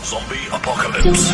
Zombie Apocalypse.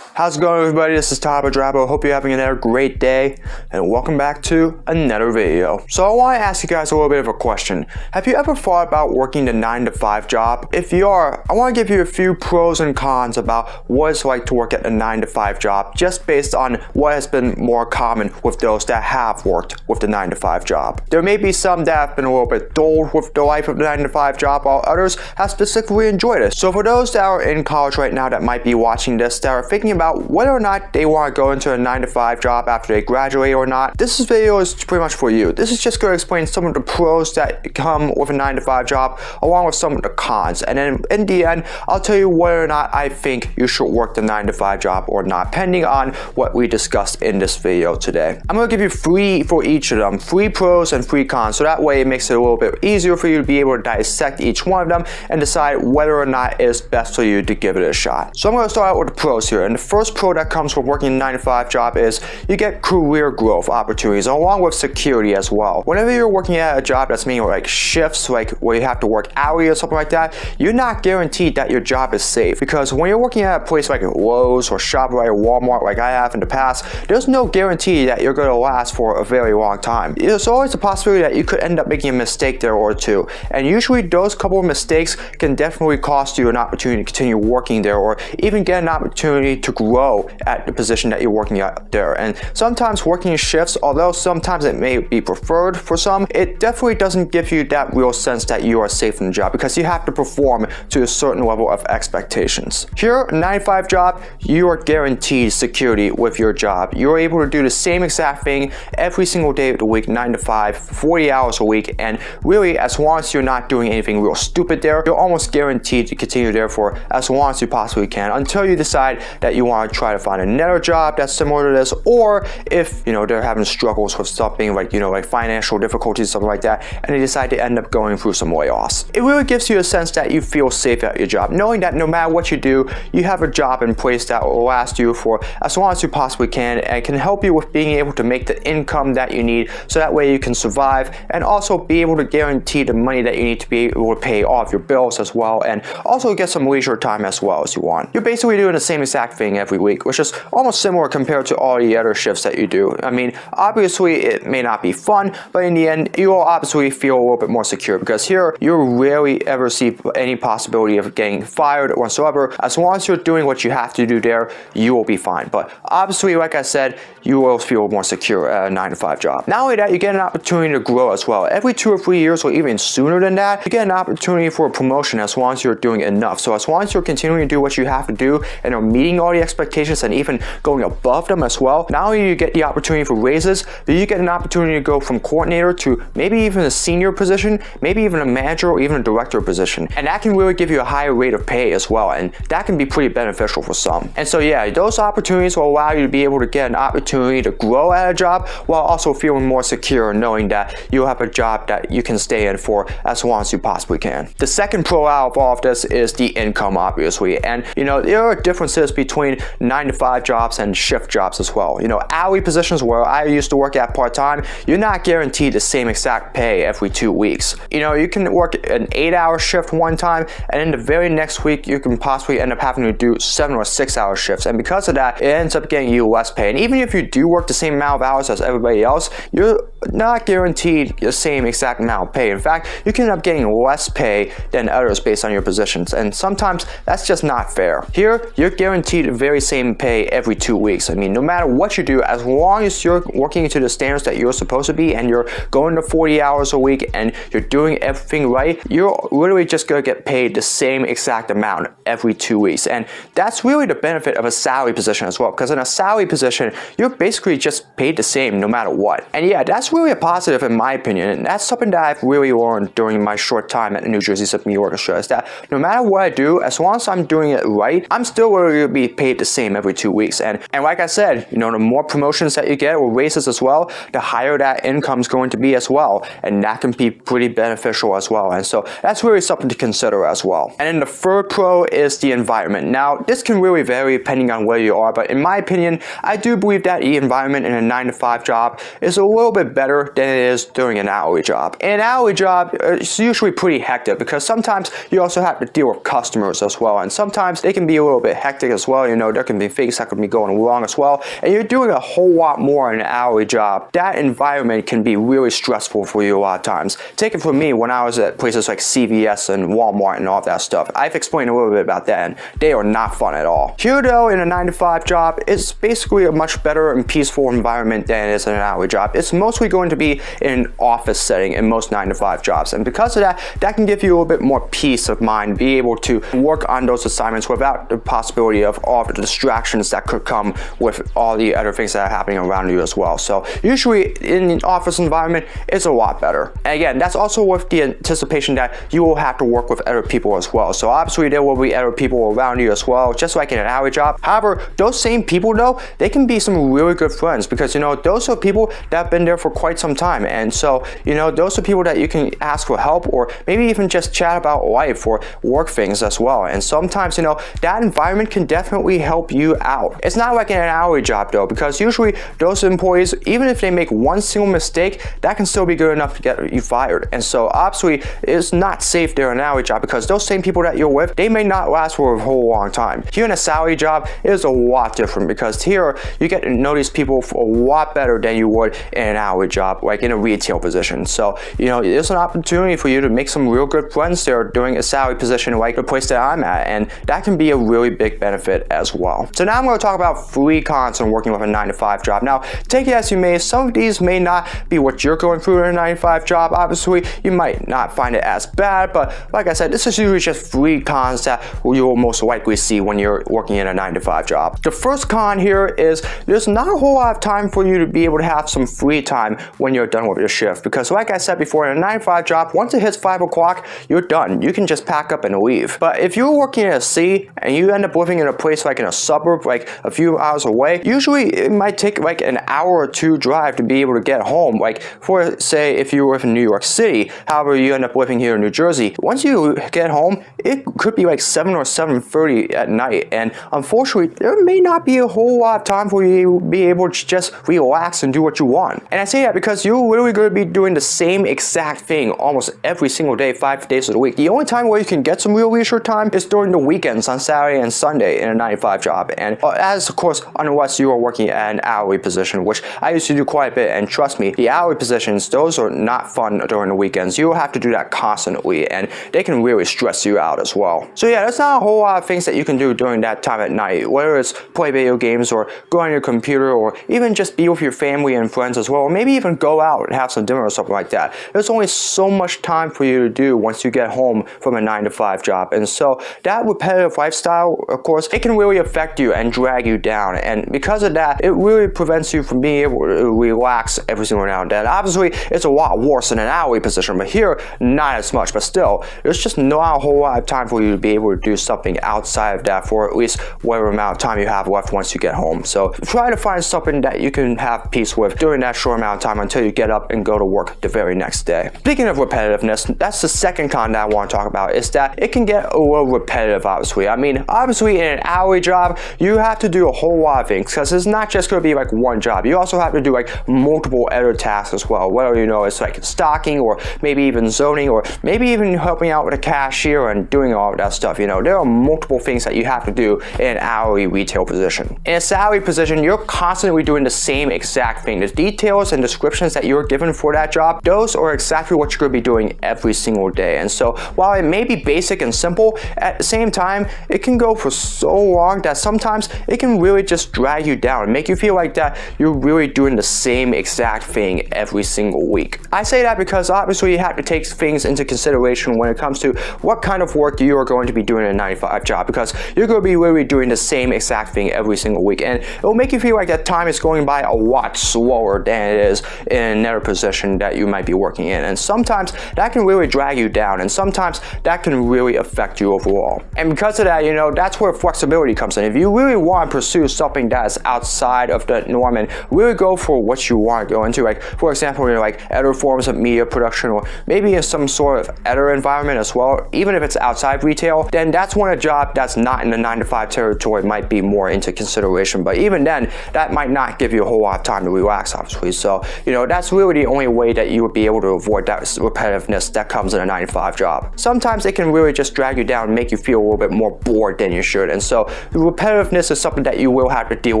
How's it going, everybody? This is Tabo Drabo. Hope you're having another great day, and welcome back to another video. So I want to ask you guys a little bit of a question. Have you ever thought about working the 9-to-5 job? If you are, I want to give you a few pros and cons about what it's like to work at a 9-to-5 job, just based on what has been more common with those that have worked with the 9-to-5 job. There may be some that have been a little bit dulled with the life of the 9-to-5 job, while others have specifically enjoyed it. So for those that are in college right now that might be watching this, that are thinking about whether or not they want to go into a 9-to-5 job after they graduate or not, this video is pretty much for you. This is just going to explain some of the pros that come with a 9-to-5 job, along with some of the cons. And then in the end, I'll tell you whether or not I think you should work the 9-to-5 job or not, depending on what we discussed in this video today. I'm going to give you 3 for each of them, 3 pros and 3 cons, so that way it makes it a little bit easier for you to be able to dissect each one of them and decide whether or not it's best for you to give it a shot. So I'm going to start out with the pros here, and the first pro that comes with working a 9-to-5 job is you get career growth opportunities along with security as well. Whenever you're working at a job that's meaning like shifts, like where you have to work hourly or something like that, you're not guaranteed that your job is safe, because when you're working at a place like Lowe's or ShopRite or Walmart like I have in the past, there's no guarantee that you're going to last for a very long time. There's always a possibility that you could end up making a mistake there or two, and usually those couple of mistakes can definitely cost you an opportunity to continue working there or even get an opportunity to grow at the position that you're working at there. And sometimes working shifts, although sometimes it may be preferred for some, it definitely doesn't give you that real sense that you are safe in the job, because you have to perform to a certain level of expectations. Here, a 9-to-5 job, you are guaranteed security with your job. You're able to do the same exact thing every single day of the week, 9 to 5, 40 hours a week, and really, as long as you're not doing anything real stupid there, you're almost guaranteed to continue there for as long as you possibly can, until you decide that you want to try to find another job that's similar to this, or if they're having struggles with something like like financial difficulties, something like that, and they decide to end up going through some layoffs. It really gives you a sense that you feel safe at your job, knowing that no matter what you do, you have a job in place that will last you for as long as you possibly can, and can help you with being able to make the income that you need, so that way you can survive and also be able to guarantee the money that you need to be able to pay off your bills as well, and also get some leisure time as well as you want. You're basically doing the same exact thing every week, which is almost similar compared to all the other shifts that you do. I mean, obviously it may not be fun, but in the end you will obviously feel a little bit more secure, because here you rarely ever see any possibility of getting fired whatsoever. As long as you're doing what you have to do there, you will be fine. But obviously, like I said, you will feel more secure at a 9-to-5 job. Not only that, you get an opportunity to grow as well. Every 2 or 3 years, or even sooner than that, you get an opportunity for a promotion as long as you're doing enough. So as long as you're continuing to do what you have to do and are meeting all the expectations and even going above them as well, not only do you get the opportunity for raises, but you get an opportunity to go from coordinator to maybe even a senior position, maybe even a manager or even a director position. And that can really give you a higher rate of pay as well, and that can be pretty beneficial for some. And so yeah, those opportunities will allow you to be able to get an opportunity to grow at a job while also feeling more secure, knowing that you'll have a job that you can stay in for as long as you possibly can. The second pro out of all of this is the income, obviously. And there are differences between 9-to-5 jobs and shift jobs as well. Hourly positions where I used to work at part-time, you're not guaranteed the same exact pay every 2 weeks. You can work an 8-hour shift one time, and then the very next week you can possibly end up having to do 7 or 6-hour shifts, and because of that, it ends up getting you less pay. And even if you do work the same amount of hours as everybody else, you're not guaranteed the same exact amount of pay. In fact, you can end up getting less pay than others based on your positions, and sometimes that's just not fair. Here, you're guaranteed the very same pay every 2 weeks. I mean, no matter what you do, as long as you're working to the standards that you're supposed to be, and you're going to 40 hours a week, and you're doing everything right, you're literally just going to get paid the same exact amount every 2 weeks. And that's really the benefit of a salary position as well, because in a salary position, you're basically just paid the same no matter what. And yeah, that's really a positive in my opinion, and that's something that I've really learned during my short time at the New Jersey Symphony Orchestra, is that no matter what I do, as long as I'm doing it right, I'm still going to be paid the same every 2 weeks. And like I said, the more promotions that you get, or raises as well, the higher that income is going to be as well, and that can be pretty beneficial as well. And so that's really something to consider as well. And then the third pro is the environment. Now, this can really vary depending on where you are, but in my opinion, I do believe that the environment in a 9-to-5 job is a little bit better better than it is doing an hourly job. An hourly job is usually pretty hectic because sometimes you also have to deal with customers as well, and sometimes they can be a little bit hectic as well. You know, there can be things that can be going wrong as well, and you're doing a whole lot more in an hourly job. That environment can be really stressful for you a lot of times. Take it from me when I was at places like CVS and Walmart and all that stuff. I've explained a little bit about that, and they are not fun at all. Here though, in a 9-to-5 job, it's basically a much better and peaceful environment than it is in an hourly job. It's mostly going to be in an office setting in most 9-to-5 jobs, and because of that, that can give you a little bit more peace of mind, be able to work on those assignments without the possibility of all the distractions that could come with all the other things that are happening around you as well. So usually in an office environment, it's a lot better. And again, that's also with the anticipation that you will have to work with other people as well. So obviously there will be other people around you as well, just like in an hourly job. However, those same people though, they can be some really good friends because, you know, those are people that have been there for quite some time. And so, you know, those are people that you can ask for help or maybe even just chat about life or work things as well. And sometimes, you know, that environment can definitely help you out. It's not like in an hourly job though, because usually those employees, even if they make one single mistake, that can still be good enough to get you fired. And so obviously it's not safe there in an hourly job because those same people that you're with, they may not last for a whole long time. Here in a salary job, it is a lot different because here you get to know these people for a lot better than you would in an hourly job, like in a retail position. So, you know, there's an opportunity for you to make some real good friends there doing a salary position like the place that I'm at, and that can be a really big benefit as well. So now I'm going to talk about 3 cons on working with a 9-to-5 job. Now, take it as you may, some of these may not be what you're going through in a 9-to-5 job. Obviously, you might not find it as bad, but like I said, this is usually just 3 cons that you'll most likely see when you're working in a 9-to-5 job. The first con here is there's not a whole lot of time for you to be able to have some free time when you're done with your shift, because like I said before, in a 9-to-5 job, once it hits 5 o'clock, you're done. You can just pack up and leave. But if you're working in a city and you end up living in a place like in a suburb, like a few hours away, usually it might take like an hour or 2 drive to be able to get home. Like for say if you live in New York City, however you end up living here in New Jersey, once you get home, it could be like 7 or 7:30 at night, and unfortunately there may not be a whole lot of time for you to be able to just relax and do what you want. And I say that because you're literally going to be doing the same exact thing almost every single day, 5 days of the week. The only time where you can get some real leisure time is during the weekends on Saturday and Sunday in a 9-to-5 job, and as of course unless you are working at an hourly position, which I used to do quite a bit, and trust me, the hourly positions, those are not fun during the weekends. You'll have to do that constantly, and they can really stress you out as well. So yeah, there's not a whole lot of things that you can do during that time at night, whether it's play video games or go on your computer or even just be with your family and friends as well, or maybe even go out and have some dinner or something like that. There's only so much time for you to do once you get home from a 9-to-5 job, and so that repetitive lifestyle, of course, it can really affect you and drag you down, and because of that, it really prevents you from being able to relax every single now and then. Obviously, it's a lot worse in an hourly position, but here, not as much, but still, there's just not a whole lot of time for you to be able to do something outside of that for at least whatever amount of time you have left once you get home. So try to find something that you can have peace with during that short amount of time until you get up and go to work the very next day. Speaking of repetitiveness, that's the second con that I want to talk about, is that it can get a little repetitive, obviously. I mean, obviously in an hourly job, you have to do a whole lot of things because it's not just going to be like one job. You also have to do like multiple other tasks as well, whether you know it's like stocking or maybe even zoning or maybe even helping out with a cashier and doing all of that stuff. You know, there are multiple things that you have to do in an hourly retail position. In a salary position, you're constantly doing the same exact thing. The details and descriptions that you're given for that job, those are exactly what you're going to be doing every single day. And so while it may be basic and simple, at the same time, it can go for so long that sometimes it can really just drag you down and make you feel like that you're really doing the same exact thing every single week. I say that because obviously you have to take things into consideration when it comes to what kind of work you are going to be doing in a 9-to-5 job, because you're going to be literally doing the same exact thing every single week, and it will make you feel like that time is going by a lot slower than it is in another position that you might be working in, and sometimes that can really drag you down, and sometimes that can really affect you overall. And because of that, you know, that's where flexibility comes in. If you really want to pursue something that is outside of the norm and really go for what you want to go into, like for example, you know, like other forms of media production or maybe in some sort of other environment as well, even if it's outside retail, then that's when a job that's not in the 9-to-5 territory might be more into consideration. But even then, that might not give you a whole lot of time to relax, obviously. So that's really the only way that you would be able to avoid that repetitiveness that comes in a 9-to-5 job. Sometimes it can really just drag you down and make you feel a little bit more bored than you should. And so the repetitiveness is something that you will have to deal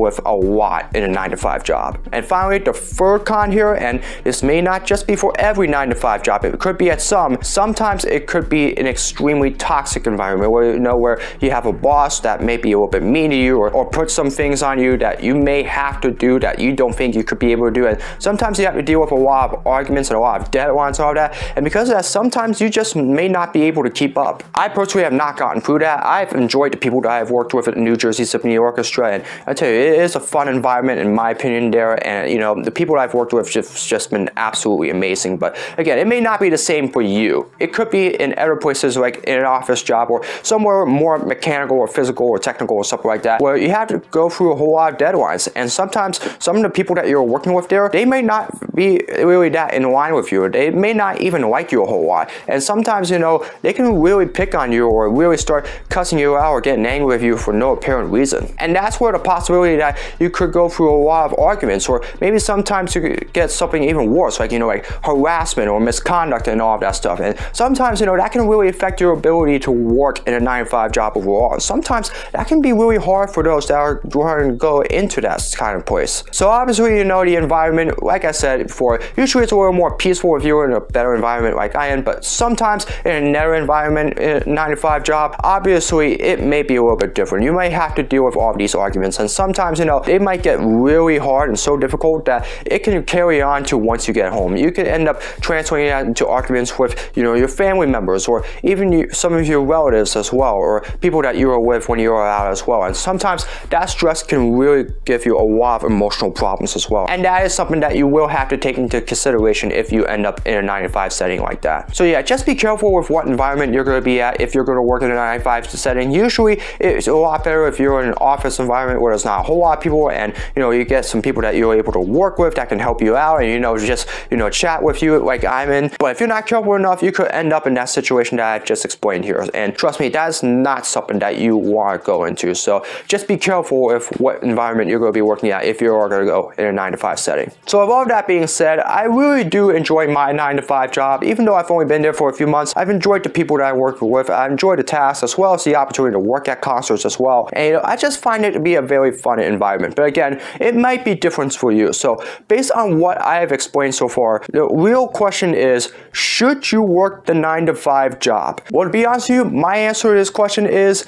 with a lot in a 9-to-5 job. And finally, the third con here, and this may not just be for every 9-to-5 job, it could be at sometimes it could be an extremely toxic environment where you have a boss that may be a little bit mean to you or put some things on you that you may have to do that you don't think you could be able to do. And sometimes you have to deal with a lot of arguments and a lot of deadlines and all that. And because of that, sometimes you just may not be able to keep up. I personally have not gotten through that. I've enjoyed the people that I've worked with at the New Jersey Symphony Orchestra, and I tell you, it is a fun environment in my opinion there. And the people that I've worked with have just been absolutely amazing. But again, it may not be the same for you. It could be in other places, like in an office job or somewhere more mechanical or physical or technical or something like that, where you have to go through a whole lot of deadlines. And sometimes some of the people that you're working with there, they may not be really that in line with you. They may not even like you a whole lot. And sometimes, they can really pick on you or really start cussing you out or getting angry with you for no apparent reason. And that's where the possibility that you could go through a lot of arguments, or maybe sometimes you could get something even worse, like harassment or misconduct and all of that stuff. And sometimes, that can really affect your ability to work in a 9-to-5 job overall. Sometimes that can be really hard for those that are trying to go into that kind of place. So obviously, the environment, like I said before, usually it's a little more peaceful if you're in a better environment like I am, but sometimes in another environment, in a 9-to-5 job, obviously it may be a little bit different. You might have to deal with all of these arguments, and sometimes, they might get really hard and so difficult that it can carry on to once you get home. You can end up transferring that into arguments with, your family members, or even some of your relatives as well, or people that you were with when you were out as well. And sometimes that stress can really give you a lot of emotional problems as well. And that is something that you will have to take into consideration if you end up in a 9-to-5 setting like that. So yeah, just be careful with what environment you're going to be at if you're going to work in a 9-to-5 setting. Usually it's a lot better if you're in an office environment where there's not a whole lot of people, and you get some people that you're able to work with that can help you out and just chat with you like I'm in. But if you're not careful enough, you could end up in that situation that I just explained here. And trust me, that is not something that you want to go into. So just be careful with what environment you're going to be working at if you're going to go in a 9-to-5 setting. So with all that being said, I really do enjoy my 9-to-5 job. Even though I've only been there for a few months, I've enjoyed the people that I work with. I enjoyed the tasks as well as the opportunity to work at concerts as well. And I just find it to be a very fun environment. But again, it might be different for you. So based on what I have explained so far, the real question is, should you work the 9-to-5 job? Well, to be honest with you, my answer to this question is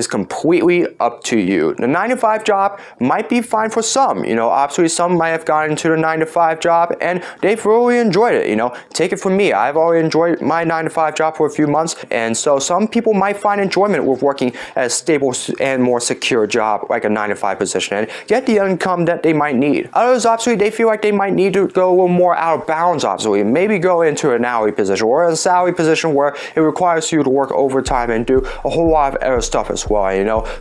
completely up to you. The 9-to-5 job might be fine for some. Obviously some might have gotten into the 9-to-5 job and they've really enjoyed it. Take it from me. I've already enjoyed my 9-to-5 job for a few months, and so some people might find enjoyment with working at a stable and more secure job like a 9-to-5 position and get the income that they might need. Others, obviously, they feel like they might need to go a little more out of bounds, obviously. Maybe go into an hourly position or a salary position where it requires you to work overtime and do a whole lot of other stuff as well.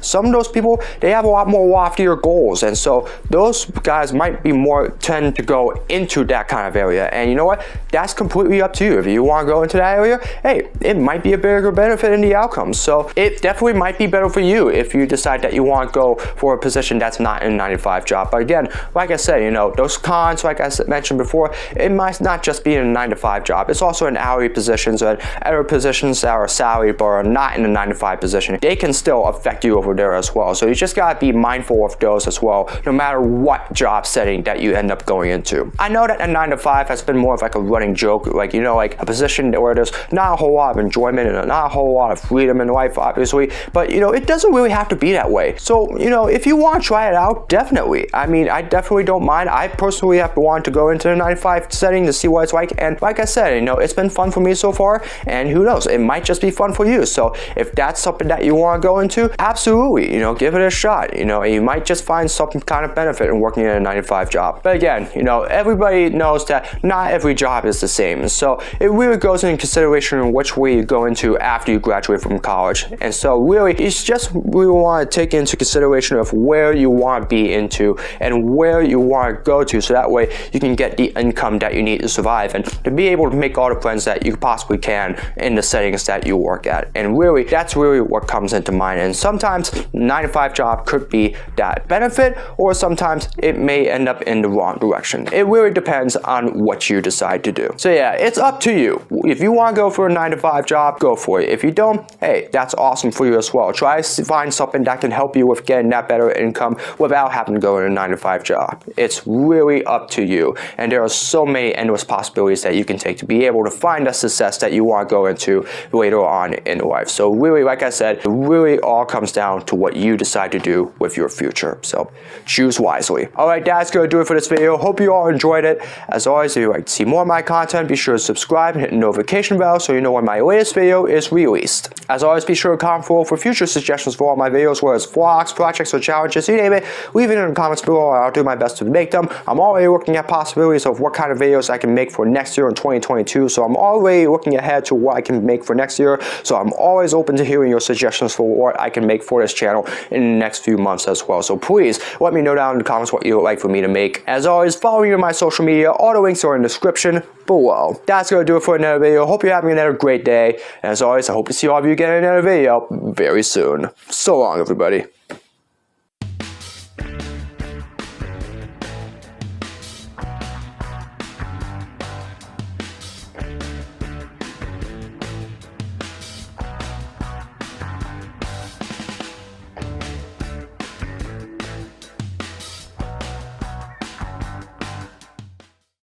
Some of those people, they have a lot more loftier goals, and so those guys might be more tend to go into that kind of area. And you know what? That's completely up to you. If you want to go into that area, hey, it might be a bigger benefit in the outcome. So it definitely might be better for you if you decide that you want to go for a position that's not in a 9-to-5 job. But again, like I said, those cons, like I mentioned before, it might not just be in a 9-to-5 job. It's also in hourly positions and other positions that are salaried but are not in a 9-to-5 position. They can still affect you over there as well. So you just gotta be mindful of those as well, no matter what job setting that you end up going into. I know that a 9-to-5 has been more of like a running joke, like like a position where there's not a whole lot of enjoyment and not a whole lot of freedom in life, obviously, but it doesn't really have to be that way. So if you want to try it out, definitely. I mean, I definitely don't mind. I personally have wanted to go into the 9-to-5 setting to see what it's like, and like I said, it's been fun for me so far, and who knows, it might just be fun for you. So if that's something that you want to go into, absolutely, give it a shot. You might just find some kind of benefit in working in a 9-to-5 job. But again, everybody knows that not every job is the same, so it really goes into consideration in which way you go into after you graduate from college. And so really, it's just we want to take into consideration of where you want to be into and where you want to go to, so that way you can get the income that you need to survive and to be able to make all the friends that you possibly can in the settings that you work at. And really, that's really what comes into mind. And sometimes 9-to-5 job could be that benefit, or sometimes it may end up in the wrong direction. decision. It really depends on what you decide to do. So yeah, it's up to you. If you want to go for a 9-to-5 job, go for it. If you don't, hey, that's awesome for you as well. Try to find something that can help you with getting that better income without having to go in a 9-to-5 job. It's really up to you. And there are so many endless possibilities that you can take to be able to find the success that you want to go into later on in life. So really, like I said, it really all comes down to what you decide to do with your future. So choose wisely. Alright, that's going to do it for this video. Hope you all enjoyed it. As always, if you'd like to see more of my content, be sure to subscribe and hit the notification bell so you know when my latest video is released. As always, be sure to comment below for future suggestions for all my videos, whether it's vlogs, projects, or challenges, you name it. Leave it in the comments below and I'll do my best to make them. I'm already looking at possibilities of what kind of videos I can make for next year in 2022, so I'm already looking ahead to what I can make for next year, so I'm always open to hearing your suggestions for what I can make for this channel in the next few months as well. So please let me know down in the comments what you would like for me to make. As always, follow me on my social media. All the links are in the description below. That's going to do it for another video. Hope you're having another great day. And as always, I hope to see all of you again in another video very soon. So long, everybody.